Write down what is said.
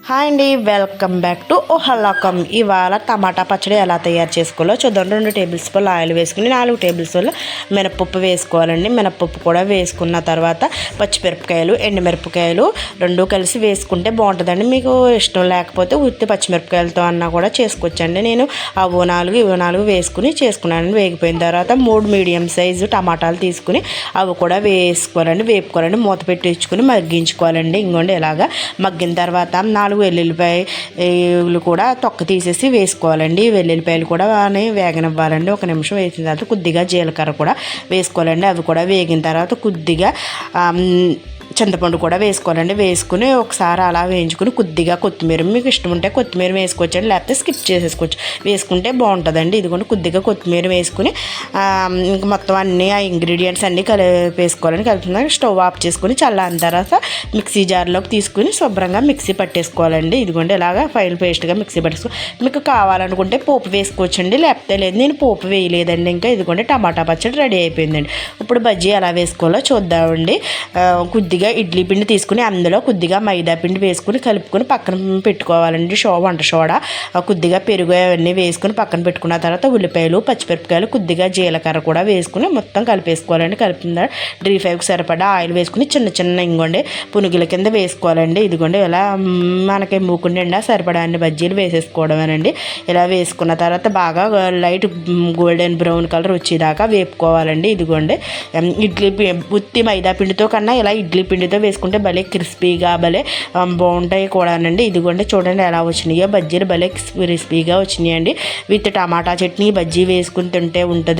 Hi అండి, welcome back to ఓహలాకం. ఇవాళ టమాటా పచ్చడి ఎలా తయారు చేసుకోవాలో చూద్దాం. 2 టేబుల్ స్పూన్లు ఆయిల్ వేసుకుని 4 టేబుల్ స్పూన్లు మినపప్పు వేసుకోవాలండి. మినపప్పు కూడా వేసుకున్న తర్వాత పచ్చిమిరపకాయలు, ఎండుమిరపకాయలు 2 కలిసి వేసుకుంటే బాగుంటుందండి. మీకు ఇష్టం లేకపోతే ఉత్తి పచ్చిమిరపకాయలతో అన్నా కూడా చేసుకోవచ్చండి. నేను అవి 4 వేసుకుని చేసుకున్నాను. వేగిపోయిన తర్వాత 3 మీడియం సైజు టమాటాలు తీసుకుని అవి కూడా వేపుకోవాలండి. మూత పెట్టించుకుని మగ్గించుకోవాలండి. ఇంకోండి ఇలాగా మగ్గిన తర్వాత 4 వెల్లుల్లిపాయలు కూడా తొక్క తీసేసి వేసుకోవాలండి. వెల్లుల్లిపాయలు కూడా వేగనివ్వాలండి. 1 నిమిషం వేసిన తర్వాత కొద్దిగా జీలకర్ర కూడా వేసుకోవాలండి. అవి కూడా వేగిన తర్వాత కొద్దిగా చింతపండు కూడా వేసుకోవాలండి. వేసుకుని ఒకసారి అలా వేయించుకుని కొద్దిగా కొత్తిమీర, మీకు ఇష్టం ఉంటే కొత్తిమీర వేసుకోవచ్చండి, లేకపోతే స్కిప్ చేసేసుకోవచ్చు. వేసుకుంటే బాగుంటుందండి. ఇదిగోండి కొద్దిగా కొత్తిమీర వేసుకుని ఇంక మొత్తం అన్నీ ఆ ఇంగ్రీడియంట్స్ అన్నీ కలిపేసుకోవాలండి. కలుపుతున్నా స్టవ్ ఆఫ్ చేసుకుని చల్లారిన తర్వాత మిక్సీ జార్లోకి తీసుకుని శుభ్రంగా మిక్సీ పట్టేసుకోవాలండి. ఇదిగోండి ఇలాగా ఫైన్ పేస్ట్గా మిక్సీ పట్టేసుకో. మీకు కావాలనుకుంటే పోపు వేసుకోవచ్చండి, లేకపోతే లేదు. నేను పోపు వేయలేదండి. ఇంకా ఇదిగోండి టమాటా పచ్చడి రెడీ అయిపోయిందండి. ఇప్పుడు బజ్జీ ఎలా వేసుకోవాలో చూద్దామండి. కొద్దిగా ఇడ్లీ పిండి తీసుకుని అందులో కొద్దిగా మైదా పిండి వేసుకుని కలుపుకొని పక్కన పెట్టుకోవాలండి. వంట సోడా, కొద్దిగా పెరుగు అవన్నీ వేసుకుని పక్కన పెట్టుకున్న తర్వాత ఉల్లిపాయలు, పచ్చిమిరపకాయలు, కొద్దిగా జీలకర్ర కూడా వేసుకుని మొత్తం కలిపేసుకోవాలండి. కలిపిన డీప్ ఫ్రైకి సరిపడా ఆయిల్ వేసుకుని చిన్న ఇంకోండి పునుగుల కింద వేసుకోవాలండి. ఇదిగోండి ఇలా మనకి మూకు నిండా సరిపడా అన్ని బజ్జీలు వేసేసుకోవడమేనండి. ఇలా వేసుకున్న తర్వాత బాగా లైట్ గోల్డెన్ బ్రౌన్ కలర్ వచ్చేదాకా వేపుకోవాలండి. ఇదిగోండి ఉత్తి మైదా పిండితో కన్నా ఇలా ఇడ్లీ పిండితో వేసుకుంటే భలే క్రిస్పీగా భలే బాగుంటాయి కూడానండి. ఇదిగోండి చూడండి ఎలా వచ్చినాయో బజ్జీలు, భలే క్రిస్పీగా వచ్చినాయండి. విత్ టమాటా చట్నీ బజ్జీ వేసుకుని తింటే ఉంటుంది.